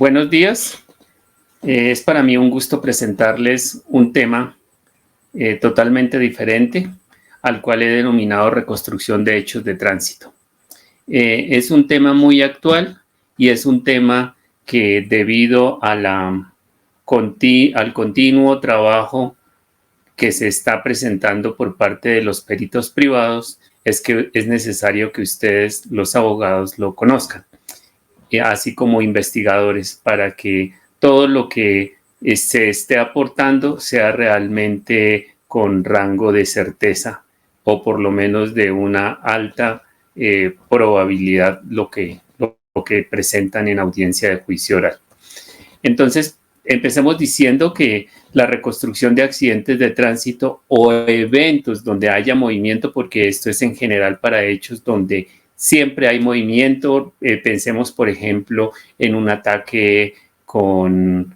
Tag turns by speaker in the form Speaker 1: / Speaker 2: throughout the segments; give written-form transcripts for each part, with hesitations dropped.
Speaker 1: Buenos días. Es para mí un gusto presentarles un tema totalmente diferente, al cual he denominado reconstrucción de hechos de tránsito. Es un tema muy actual y es un tema que debido a al continuo trabajo que se está presentando por parte de los peritos privados, es que es necesario que ustedes, los abogados, lo conozcan, así como investigadores, para que todo lo que se esté aportando sea realmente con rango de certeza o por lo menos de una alta probabilidad lo que presentan en audiencia de juicio oral. Entonces, empecemos diciendo que la reconstrucción de accidentes de tránsito o eventos donde haya movimiento, porque esto es en general para hechos donde siempre hay movimiento, pensemos por ejemplo en un ataque con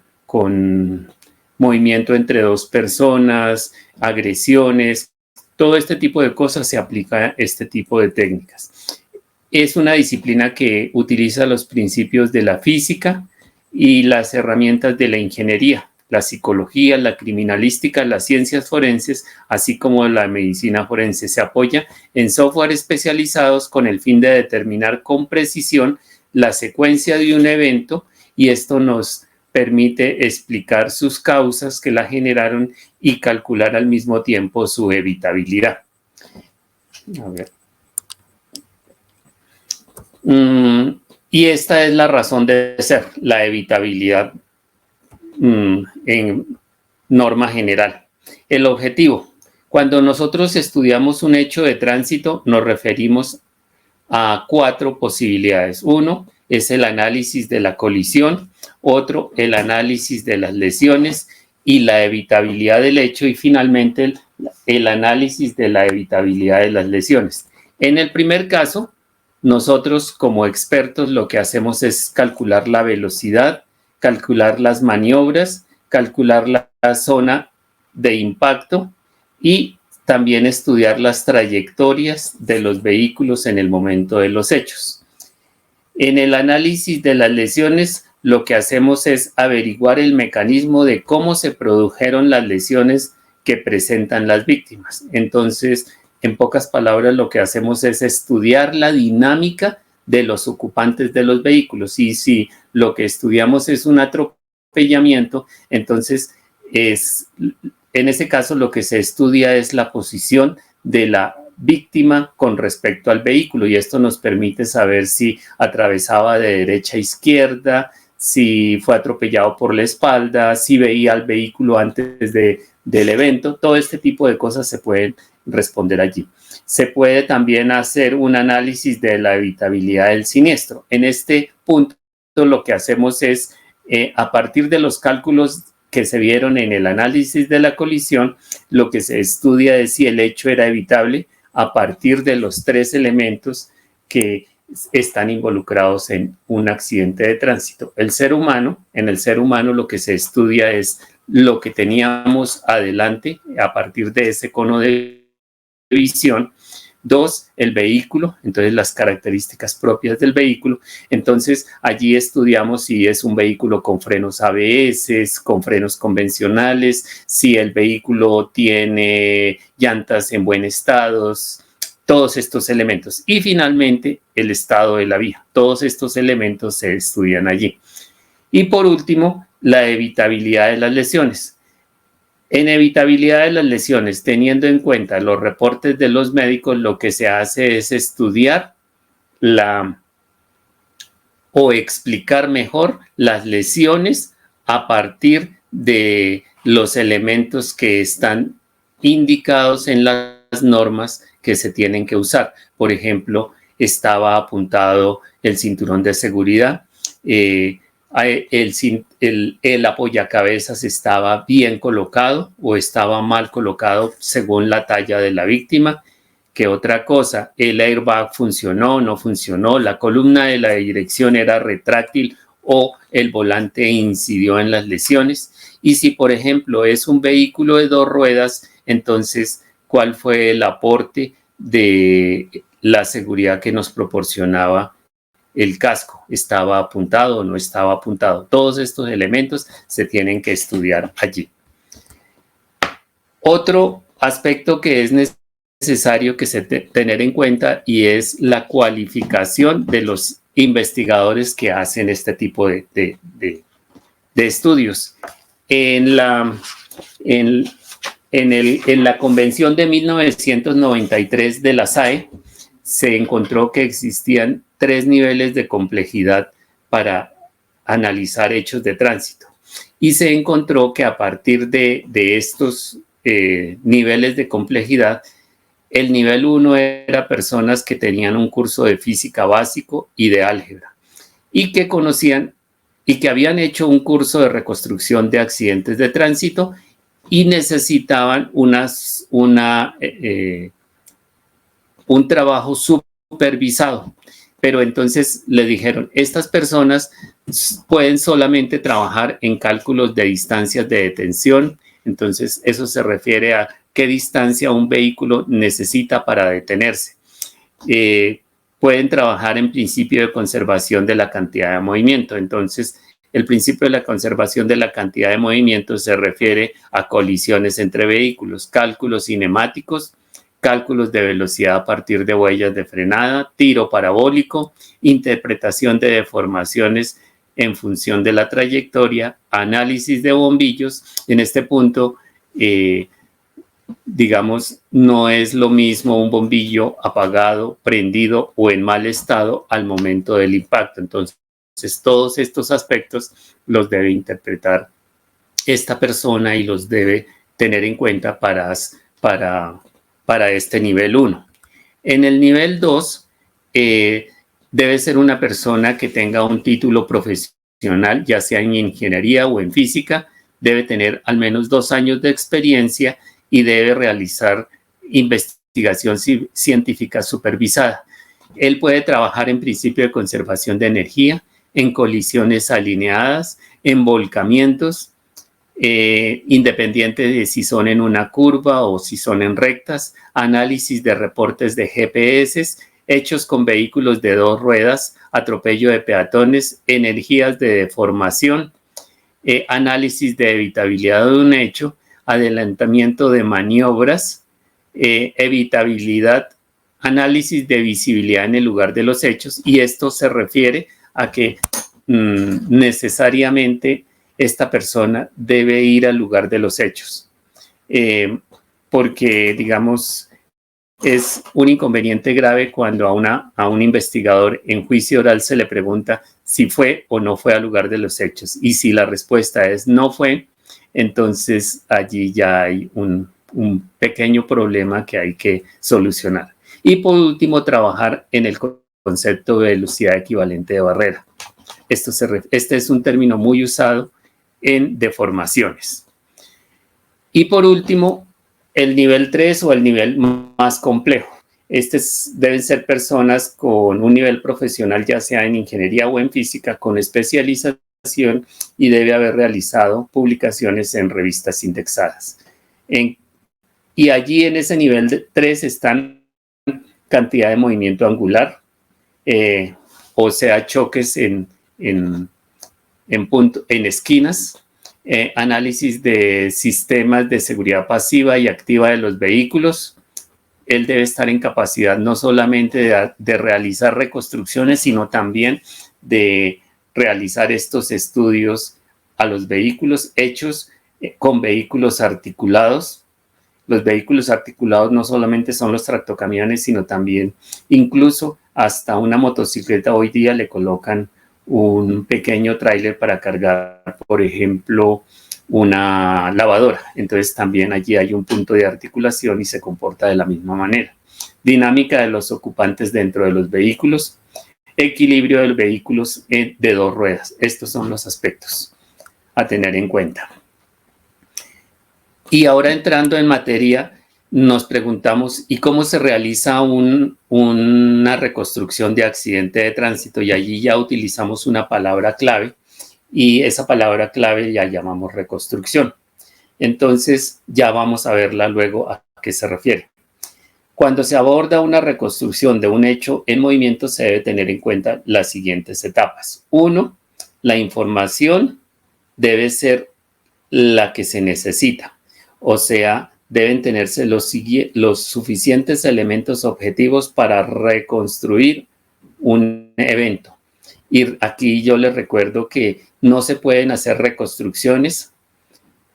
Speaker 1: movimiento entre dos personas, agresiones, todo este tipo de cosas se aplica a este tipo de técnicas. Es una disciplina que utiliza los principios de la física y las herramientas de la ingeniería, la psicología, la criminalística, las ciencias forenses, así como la medicina forense. Se apoya en software especializados con el fin de determinar con precisión la secuencia de un evento, y esto nos permite explicar sus causas que la generaron y calcular al mismo tiempo su evitabilidad. A ver. Y esta es la razón de ser, la evitabilidad en norma general. El objetivo. Cuando nosotros estudiamos un hecho de tránsito, nos referimos a 4 posibilidades. Uno es el análisis de la colisión, otro el análisis de las lesiones y la evitabilidad del hecho, y finalmente el análisis de la evitabilidad de las lesiones. En el primer caso, nosotros como expertos lo que hacemos es calcular la velocidad, calcular las maniobras, calcular la zona de impacto y también estudiar las trayectorias de los vehículos en el momento de los hechos. En el análisis de las lesiones, lo que hacemos es averiguar el mecanismo de cómo se produjeron las lesiones que presentan las víctimas. Entonces, en pocas palabras, lo que hacemos es estudiar la dinámica de los ocupantes de los vehículos. Y si lo que estudiamos es un atropellamiento, entonces en ese caso lo que se estudia es la posición de la víctima con respecto al vehículo, y esto nos permite saber si atravesaba de derecha a izquierda, si fue atropellado por la espalda, si veía al vehículo antes del evento. Todo este tipo de cosas se pueden responder allí. Se puede también hacer un análisis de la evitabilidad del siniestro. En este punto lo que hacemos es, a partir de los cálculos que se vieron en el análisis de la colisión, lo que se estudia es si el hecho era evitable a partir de los 3 elementos que están involucrados en un accidente de tránsito. En el ser humano lo que se estudia es lo que teníamos adelante a partir de ese cono de visión. 2, el vehículo, entonces las características propias del vehículo. Entonces allí estudiamos si es un vehículo con frenos ABS, con frenos convencionales, si el vehículo tiene llantas en buen estado, todos estos elementos. Y finalmente el estado de la vía. Todos estos elementos se estudian allí. Y por último, la evitabilidad de las lesiones. En evitabilidad de las lesiones, teniendo en cuenta los reportes de los médicos, lo que se hace es estudiar o explicar mejor las lesiones a partir de los elementos que están indicados en las normas que se tienen que usar. Por ejemplo, estaba apuntado el cinturón de seguridad, el apoyacabezas estaba bien colocado o estaba mal colocado según la talla de la víctima. ¿Qué otra cosa? El airbag funcionó, no funcionó, la columna de la dirección era retráctil o el volante incidió en las lesiones. Y si, por ejemplo, es un vehículo de 2 ruedas, entonces, ¿cuál fue el aporte de la seguridad que nos proporcionaba el casco, ¿estaba apuntado o no estaba apuntado? Todos estos elementos se tienen que estudiar allí. Otro aspecto que es necesario que se tener en cuenta y es la cualificación de los investigadores que hacen este tipo de estudios. En la convención de 1993 de la SAE se encontró que existían 3 niveles de complejidad para analizar hechos de tránsito y se encontró que a partir de estos niveles de complejidad, el nivel 1 era personas que tenían un curso de física básico y de álgebra y que conocían y que habían hecho un curso de reconstrucción de accidentes de tránsito y necesitaban un trabajo supervisado. Pero entonces le dijeron, estas personas pueden solamente trabajar en cálculos de distancias de detención. Entonces eso se refiere a qué distancia un vehículo necesita para detenerse. Pueden trabajar en principio de conservación de la cantidad de movimiento. Entonces, el principio de la conservación de la cantidad de movimiento se refiere a colisiones entre vehículos, cálculos cinemáticos, cálculos de velocidad a partir de huellas de frenada, tiro parabólico, interpretación de deformaciones en función de la trayectoria, análisis de bombillos. En este punto, digamos, no es lo mismo un bombillo apagado, prendido o en mal estado al momento del impacto. Entonces, todos estos aspectos los debe interpretar esta persona y los debe tener en cuenta para este nivel 1. En el nivel 2, debe ser una persona que tenga un título profesional, ya sea en ingeniería o en física, debe tener al menos 2 años de experiencia y debe realizar investigación científica supervisada. Él puede trabajar en principio de conservación de energía, en colisiones alineadas, en volcamientos, independiente de si son en una curva o si son en rectas, análisis de reportes de GPS, hechos con vehículos de 2 ruedas, atropello de peatones, energías de deformación, análisis de evitabilidad de un hecho, adelantamiento de maniobras, evitabilidad, análisis de visibilidad en el lugar de los hechos, y esto se refiere a que necesariamente esta persona debe ir al lugar de los hechos, porque, digamos, es un inconveniente grave cuando a un investigador en juicio oral se le pregunta si fue o no fue al lugar de los hechos, y si la respuesta es no fue, entonces allí ya hay un pequeño problema que hay que solucionar. Y por último, trabajar en el concepto de velocidad equivalente de barrera. Este es un término muy usado en deformaciones. Y por último, el nivel 3 o el nivel más complejo. Deben ser personas con un nivel profesional, ya sea en ingeniería o en física, con especialización, y debe haber realizado publicaciones en revistas indexadas. Y allí en ese nivel 3 están cantidad de movimiento angular, o sea, choques en esquinas, análisis de sistemas de seguridad pasiva y activa de los vehículos. Él debe estar en capacidad no solamente de realizar reconstrucciones, sino también de realizar estos estudios a los vehículos hechos con vehículos articulados. Los vehículos articulados no solamente son los tractocamiones, sino también incluso hasta una motocicleta hoy día le colocan un pequeño tráiler para cargar, por ejemplo, una lavadora. Entonces también allí hay un punto de articulación y se comporta de la misma manera. Dinámica de los ocupantes dentro de los vehículos, equilibrio de los vehículos de 2 ruedas. Estos son los aspectos a tener en cuenta. Y ahora entrando en materia, nos preguntamos, ¿y cómo se realiza una reconstrucción de accidente de tránsito? Y allí ya utilizamos una palabra clave, y esa palabra clave ya llamamos reconstrucción. Entonces ya vamos a verla luego a qué se refiere. Cuando se aborda una reconstrucción de un hecho en movimiento, se debe tener en cuenta las siguientes etapas. 1. La información debe ser la que se necesita, o sea, deben tenerse los suficientes elementos objetivos para reconstruir un evento. Y aquí yo les recuerdo que no se pueden hacer reconstrucciones,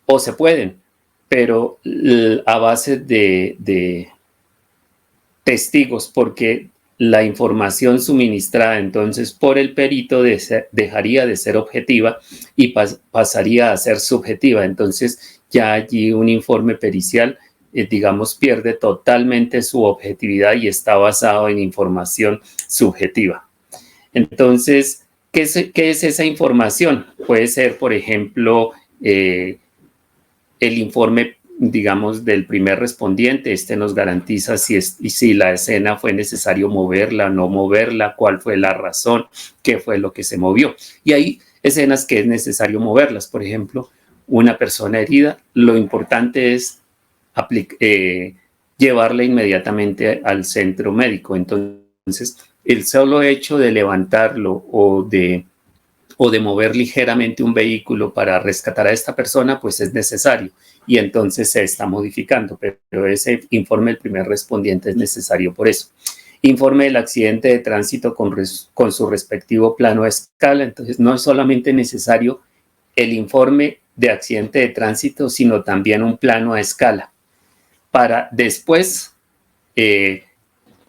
Speaker 1: o se pueden, pero a base de testigos, porque la información suministrada entonces por el perito dejaría de ser objetiva y pasaría a ser subjetiva. Entonces ya allí un informe pericial, digamos, pierde totalmente su objetividad y está basado en información subjetiva. Entonces, ¿qué es esa información? Puede ser, por ejemplo, el informe, digamos, del primer respondiente. Este nos garantiza si la escena fue necesario moverla, no moverla, cuál fue la razón, qué fue lo que se movió. Y hay escenas que es necesario moverlas. Por ejemplo, una persona herida, lo importante es llevarla inmediatamente al centro médico. Entonces, el solo hecho de levantarlo o de mover ligeramente un vehículo para rescatar a esta persona, pues es necesario y entonces se está modificando, pero ese informe del primer respondiente es necesario por eso. Informe del accidente de tránsito con su respectivo plano a escala, entonces no es solamente necesario el informe de accidente de tránsito, sino también un plano a escala para después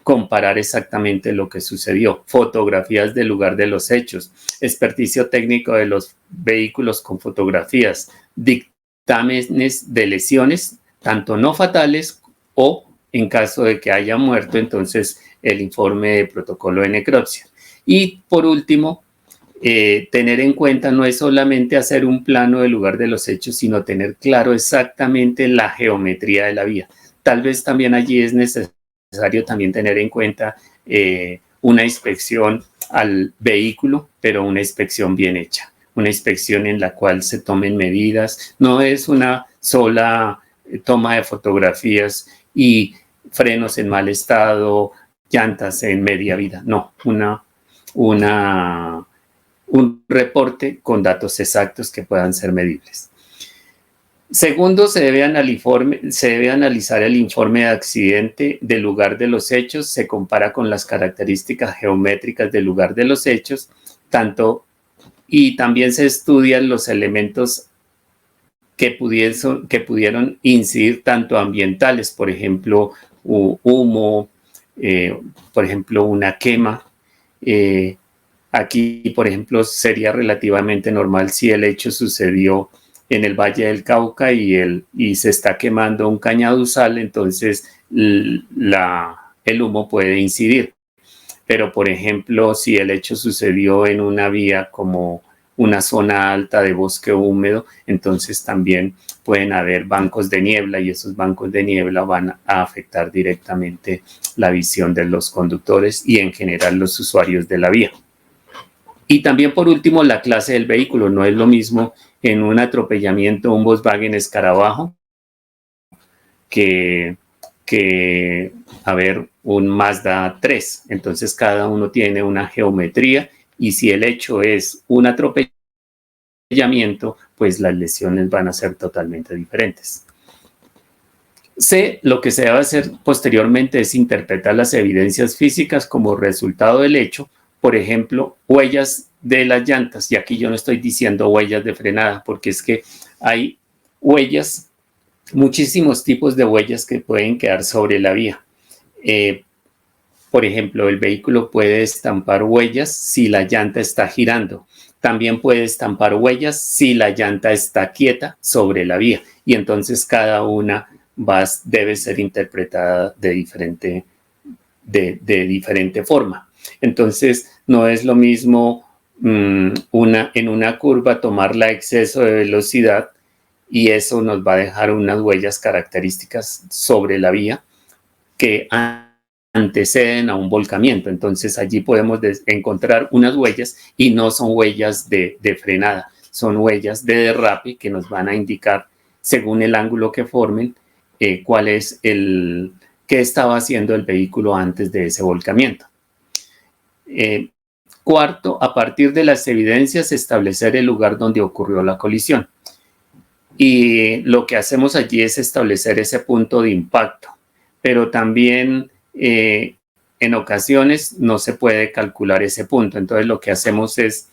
Speaker 1: comparar exactamente lo que sucedió, fotografías del lugar de los hechos, experticio técnico de los vehículos con fotografías, dictámenes de lesiones, tanto no fatales o en caso de que haya muerto, entonces el informe de protocolo de necropsia. Y por último, tener en cuenta no es solamente hacer un plano del lugar de los hechos, sino tener claro exactamente la geometría de la vía. Tal vez también allí es necesario también tener en cuenta una inspección al vehículo, pero una inspección bien hecha, una inspección en la cual se tomen medidas, no es una sola toma de fotografías y frenos en mal estado, llantas en media vida, no, un reporte con datos exactos que puedan ser medibles. Segundo, se debe analizar el informe de accidente del lugar de los hechos, se compara con las características geométricas del lugar de los hechos, y también se estudian los elementos que pudieron incidir tanto ambientales, por ejemplo, humo, por ejemplo, una quema. Aquí, por ejemplo, sería relativamente normal si el hecho sucedió en el Valle del Cauca y se está quemando un cañaduzal, entonces el humo puede incidir. Pero, por ejemplo, si el hecho sucedió en una vía como una zona alta de bosque húmedo, entonces también pueden haber bancos de niebla y esos bancos de niebla van a afectar directamente la visión de los conductores y en general los usuarios de la vía. Y también, por último, la clase del vehículo. No es lo mismo en un atropellamiento un Volkswagen Escarabajo que un Mazda 3. Entonces, cada uno tiene una geometría y si el hecho es un atropellamiento, pues las lesiones van a ser totalmente diferentes. Lo que se debe hacer posteriormente es interpretar las evidencias físicas como resultado del hecho. Por ejemplo, huellas de las llantas, y aquí yo no estoy diciendo huellas de frenada, porque es que hay huellas, muchísimos tipos de huellas que pueden quedar sobre la vía. Por ejemplo, el vehículo puede estampar huellas si la llanta está girando. También puede estampar huellas si la llanta está quieta sobre la vía, y entonces cada una debe ser interpretada de diferente forma. Entonces, no es lo mismo en una curva tomarla a exceso de velocidad y eso nos va a dejar unas huellas características sobre la vía que anteceden a un volcamiento. Entonces, allí podemos encontrar unas huellas y no son huellas de frenada, son huellas de derrape que nos van a indicar, según el ángulo que formen, cuál es qué estaba haciendo el vehículo antes de ese volcamiento. Cuarto, a partir de las evidencias, establecer el lugar donde ocurrió la colisión. Y lo que hacemos allí es establecer ese punto de impacto, pero también en ocasiones no se puede calcular ese punto. Entonces lo que hacemos es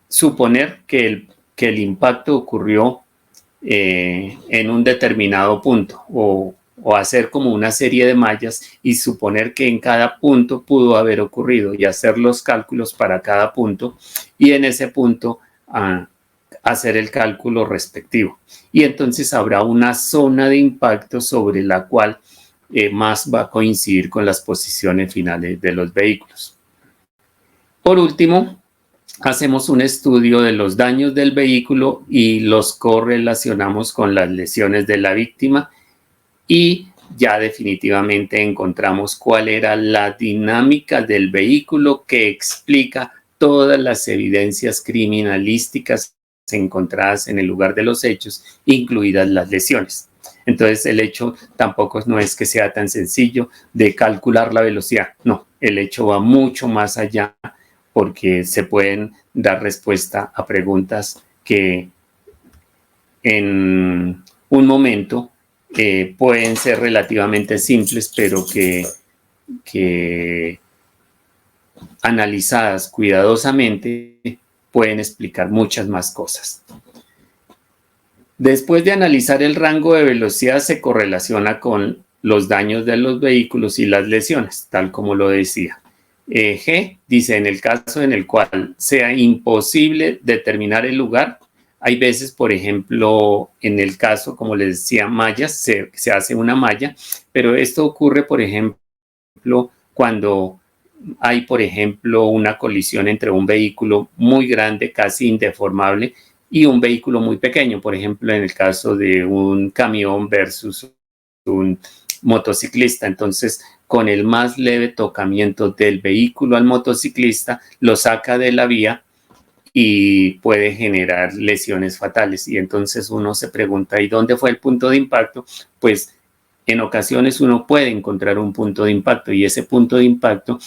Speaker 1: suponer que el impacto ocurrió en un determinado punto o hacer como una serie de mallas y suponer que en cada punto pudo haber ocurrido y hacer los cálculos para cada punto y en ese punto hacer el cálculo respectivo. Y entonces habrá una zona de impacto sobre la cual más va a coincidir con las posiciones finales de los vehículos. Por último, hacemos un estudio de los daños del vehículo y los correlacionamos con las lesiones de la víctima y ya definitivamente encontramos cuál era la dinámica del vehículo que explica todas las evidencias criminalísticas encontradas en el lugar de los hechos, incluidas las lesiones. Entonces el hecho tampoco no es que sea tan sencillo de calcular la velocidad, no, el hecho va mucho más allá porque se pueden dar respuesta a preguntas que en un momento pueden ser relativamente simples, pero que analizadas cuidadosamente pueden explicar muchas más cosas. Después de analizar el rango de velocidad, se correlaciona con los daños de los vehículos y las lesiones, tal como lo decía. G dice, en el caso en el cual sea imposible determinar el lugar, hay veces, por ejemplo, en el caso, como les decía, mallas, se hace una malla, pero esto ocurre, por ejemplo, cuando hay, por ejemplo, una colisión entre un vehículo muy grande, casi indeformable, y un vehículo muy pequeño, por ejemplo, en el caso de un camión versus un motociclista. Entonces, con el más leve tocamiento del vehículo al motociclista, lo saca de la vía y puede generar lesiones fatales. Y entonces uno se pregunta, ¿y dónde fue el punto de impacto? Pues en ocasiones uno puede encontrar un punto de impacto y ese punto de impacto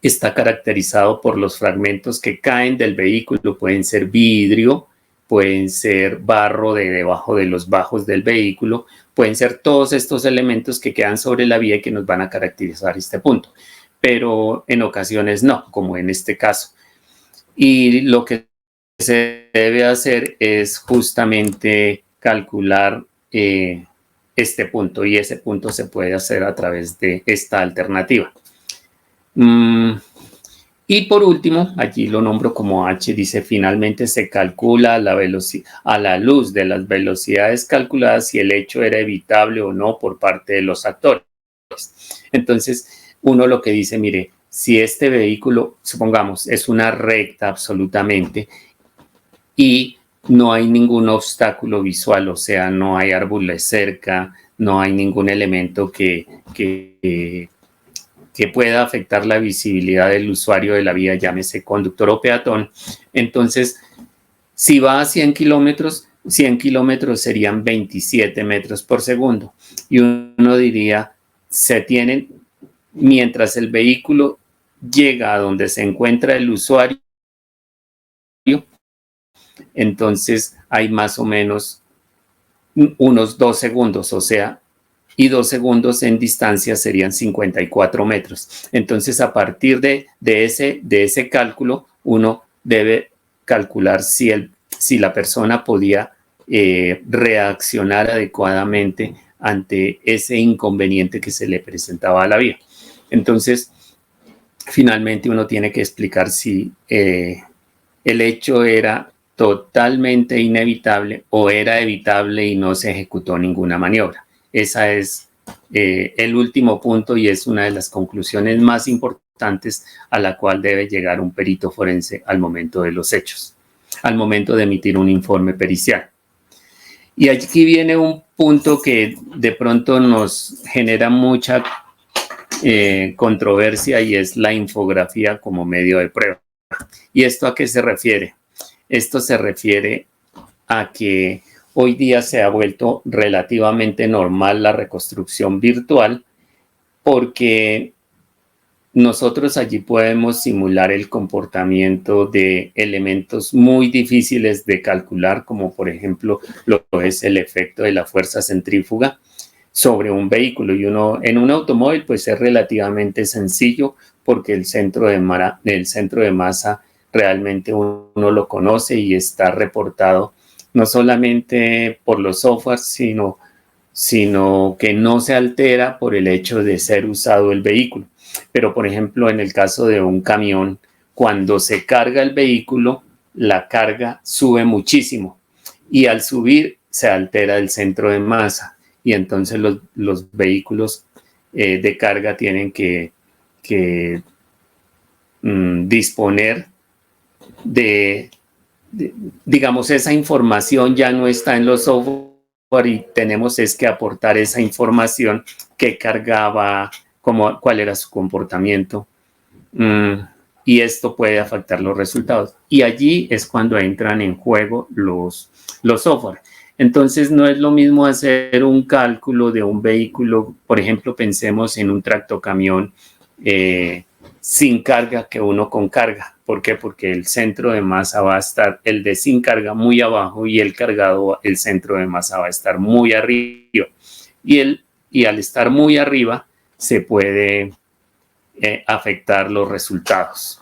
Speaker 1: está caracterizado por los fragmentos que caen del vehículo. Pueden ser vidrio, pueden ser barro de debajo de los bajos del vehículo, pueden ser todos estos elementos que quedan sobre la vía y que nos van a caracterizar este punto. Pero en ocasiones no, como en este caso. Y lo que se debe hacer es justamente calcular este punto, y ese punto se puede hacer a través de esta alternativa. Y por último, allí lo nombro como H, dice, finalmente se calcula la velocidad a la luz de las velocidades calculadas si el hecho era evitable o no por parte de los actores. Entonces, uno lo que dice, mire, si este vehículo, supongamos, es una recta absolutamente y no hay ningún obstáculo visual, o sea, no hay árboles cerca, no hay ningún elemento que pueda afectar la visibilidad del usuario de la vía, llámese conductor o peatón. Entonces, si va a 100 kilómetros, 100 kilómetros serían 27 metros por segundo. Y uno diría, se tienen, mientras el vehículo llega a donde se encuentra el usuario, entonces hay más o menos unos 2 segundos, o sea, y 2 segundos en distancia serían 54 metros. Entonces, a partir de ese cálculo, uno debe calcular si la persona podía reaccionar adecuadamente ante ese inconveniente que se le presentaba a la vía. Entonces, finalmente uno tiene que explicar si el hecho era totalmente inevitable o era evitable y no se ejecutó ninguna maniobra. Ese es el último punto y es una de las conclusiones más importantes a la cual debe llegar un perito forense al momento de los hechos, al momento de emitir un informe pericial. Y aquí viene un punto que de pronto nos genera mucha controversia y es la infografía como medio de prueba. ¿Y esto a qué se refiere? Esto se refiere a que hoy día se ha vuelto relativamente normal la reconstrucción virtual porque nosotros allí podemos simular el comportamiento de elementos muy difíciles de calcular, como por ejemplo lo es el efecto de la fuerza centrífuga sobre un vehículo. Y en un automóvil pues es relativamente sencillo porque el centro de masa realmente uno lo conoce y está reportado no solamente por los softwares, sino que no se altera por el hecho de ser usado el vehículo. Pero, por ejemplo, en el caso de un camión, cuando se carga el vehículo, la carga sube muchísimo y al subir se altera el centro de masa y entonces los vehículos de carga tienen que disponer digamos, esa información ya no está en los software y tenemos es que aportar esa información que cargaba, cuál era su comportamiento, y esto puede afectar los resultados. Y allí es cuando entran en juego los software. Entonces no es lo mismo hacer un cálculo de un vehículo, por ejemplo, pensemos en un tractocamión sin carga que uno con carga. ¿Por qué? Porque el centro de masa va a estar, el de sin carga, muy abajo y el cargado, el centro de masa va a estar muy arriba. Y al estar muy arriba se puede afectar los resultados.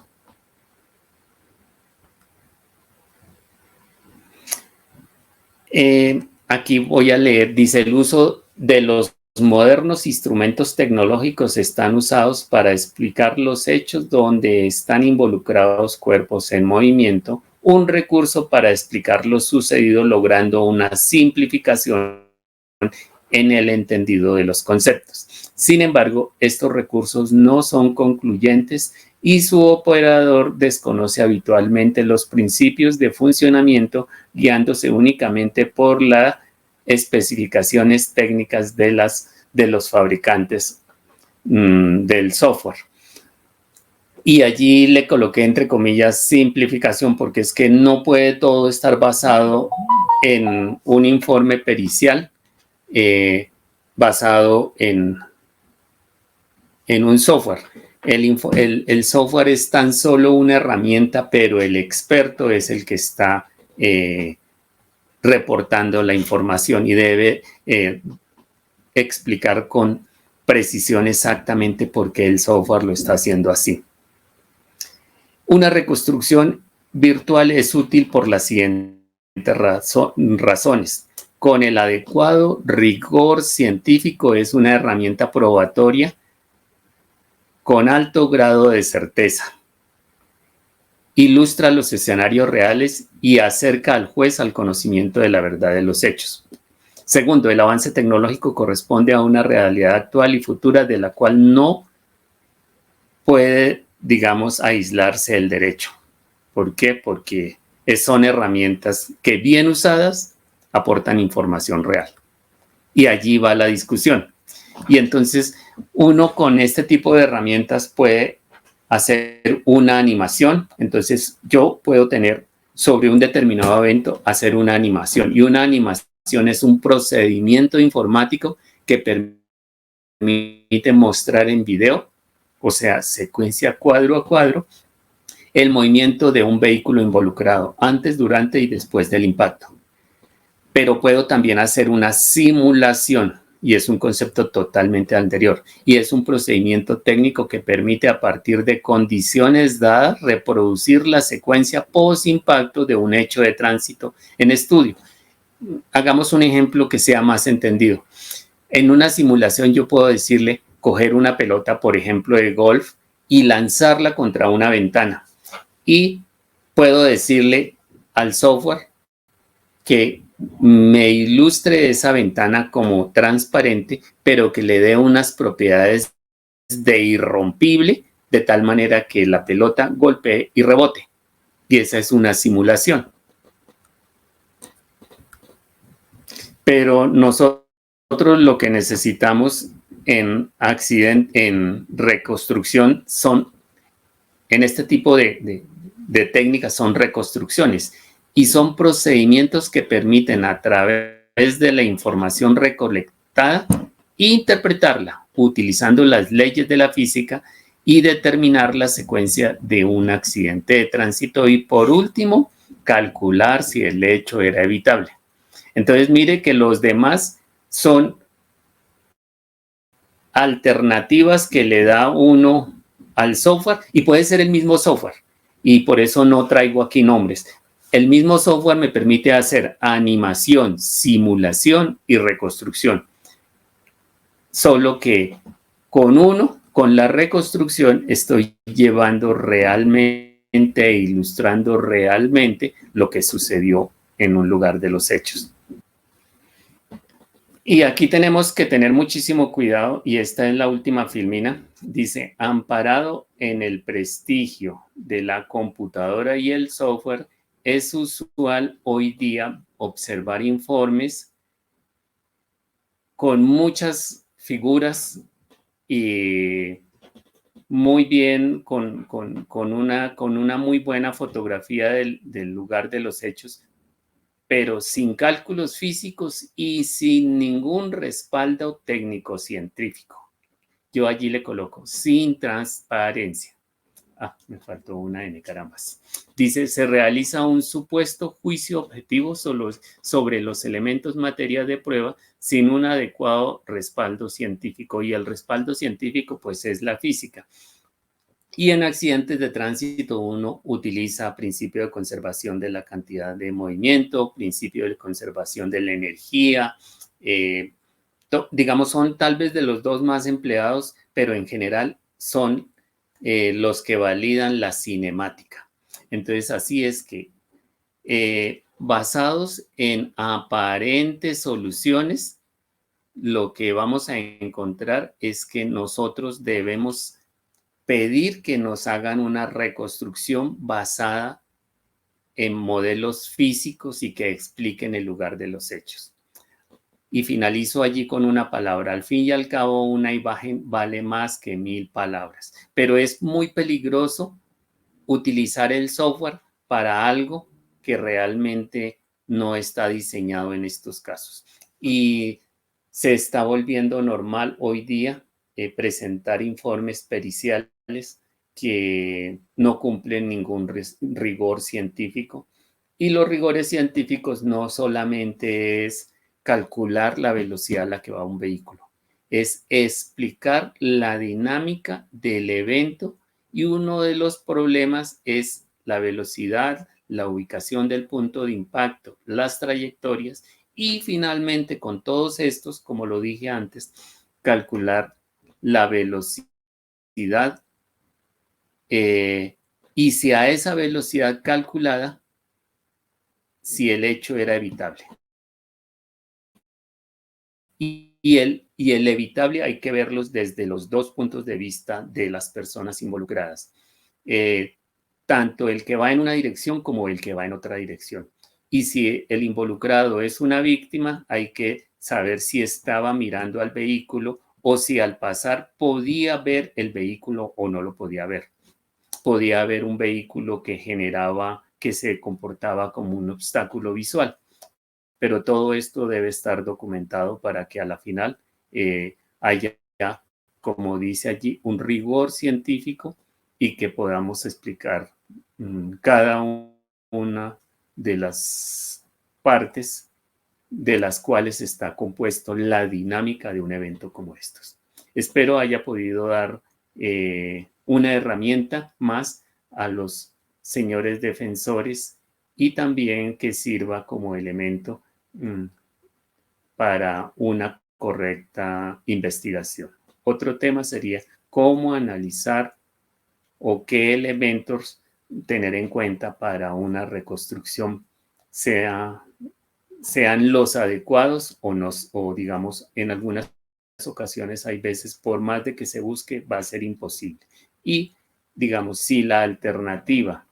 Speaker 1: Aquí voy a leer, dice: el uso de los modernos instrumentos tecnológicos están usados para explicar los hechos donde están involucrados cuerpos en movimiento, un recurso para explicar lo sucedido logrando una simplificación en el entendido de los conceptos. Sin embargo, estos recursos no son concluyentes y su operador desconoce habitualmente los principios de funcionamiento, guiándose únicamente por las especificaciones técnicas de los fabricantes del software. Y allí le coloqué entre comillas simplificación, porque es que no puede todo estar basado en un informe pericial basado en un software. El software es tan solo una herramienta, pero el experto es el que está reportando la información y debe explicar con precisión exactamente por qué el software lo está haciendo así. Una reconstrucción virtual es útil por las siguientes razones. Con el adecuado rigor científico es una herramienta probatoria con alto grado de certeza. Ilustra los escenarios reales y acerca al juez al conocimiento de la verdad de los hechos. Segundo, el avance tecnológico corresponde a una realidad actual y futura de la cual no puede, digamos, aislarse el derecho. ¿Por qué? Porque son herramientas que bien usadas aportan información real. Y allí va la discusión. Y entonces uno con este tipo de herramientas puede hacer una animación. Entonces yo puedo tener sobre un determinado evento, hacer una animación. Y una animación es un procedimiento informático que permite mostrar en video, o sea, secuencia cuadro a cuadro, el movimiento de un vehículo involucrado antes, durante y después del impacto. Pero puedo también hacer una simulación, y es un concepto totalmente anterior, y es un procedimiento técnico que permite, a partir de condiciones dadas, reproducir la secuencia post-impacto de un hecho de tránsito en estudio. Hagamos un ejemplo que sea más entendido. En una simulación yo puedo decirle, coger una pelota, por ejemplo, de golf, y lanzarla contra una ventana. Y puedo decirle al software que me ilustre esa ventana como transparente, pero que le dé unas propiedades de irrompible, de tal manera que la pelota golpee y rebote. Y esa es una simulación. Pero nosotros lo que necesitamos en reconstrucción son, en este tipo de técnicas, son reconstrucciones. y son procedimientos que permiten a través de la información recolectada interpretarla utilizando las leyes de la física y determinar la secuencia de un accidente de tránsito y por último calcular si el hecho era evitable. Entonces mire que los demás son alternativas que le da uno al software y puede ser el mismo software y por eso no traigo aquí nombres. El mismo software me permite hacer animación, simulación y reconstrucción. Solo que con la reconstrucción, estoy llevando realmente e ilustrando realmente lo que sucedió en un lugar de los hechos. Y aquí tenemos que tener muchísimo cuidado, y esta es la última filmina. Dice, amparado en el prestigio de la computadora y el software, es usual hoy día observar informes con muchas figuras y muy bien, con una muy buena fotografía del lugar de los hechos, pero sin cálculos físicos y sin ningún respaldo técnico científico. Yo allí le coloco sin transparencia. Ah, me faltó una N, carambas. Dice, se realiza un supuesto juicio objetivo sobre los elementos materia de prueba sin un adecuado respaldo científico. Y el respaldo científico, pues, es la física. Y en accidentes de tránsito uno utiliza principio de conservación de la cantidad de movimiento, principio de conservación de la energía, digamos, son tal vez de los dos más empleados, pero en general son los que validan la cinemática. Entonces, así es que basados en aparentes soluciones, lo que vamos a encontrar es que nosotros debemos pedir que nos hagan una reconstrucción basada en modelos físicos y que expliquen el lugar de los hechos. Y finalizo allí con una palabra. Al fin y al cabo, una imagen vale más que 1000 palabras, pero es muy peligroso utilizar el software para algo que realmente no está diseñado en estos casos. Y se está volviendo normal hoy día presentar informes periciales que no cumplen ningún rigor científico. Y los rigores científicos no solamente es calcular la velocidad a la que va un vehículo, es explicar la dinámica del evento y uno de los problemas es la velocidad, la ubicación del punto de impacto, las trayectorias y finalmente con todos estos, como lo dije antes, calcular la velocidad y si a esa velocidad calculada, si el hecho era evitable. Y el evitable hay que verlos desde los dos puntos de vista de las personas involucradas. Tanto el que va en una dirección como el que va en otra dirección. Y si el involucrado es una víctima, hay que saber si estaba mirando al vehículo o si al pasar podía ver el vehículo o no lo podía ver. Podía haber un vehículo que se comportaba como un obstáculo visual. Pero todo esto debe estar documentado para que a la final haya, como dice allí, un rigor científico y que podamos explicar cada una de las partes de las cuales está compuesto la dinámica de un evento como estos. Espero haya podido dar una herramienta más a los señores defensores y también que sirva como elemento para una correcta investigación. Otro tema sería cómo analizar o qué elementos tener en cuenta para una reconstrucción, sean los adecuados o digamos, en algunas ocasiones hay veces, por más de que se busque, va a ser imposible. Y digamos, si la alternativa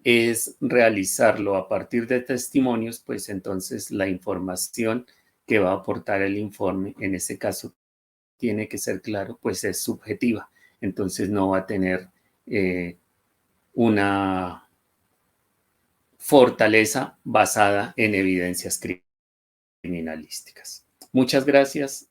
Speaker 1: es realizarlo a partir de testimonios, pues entonces la información que va a aportar el informe, en ese caso, tiene que ser claro, pues es subjetiva. Entonces no va a tener una fortaleza basada en evidencias criminalísticas. Muchas gracias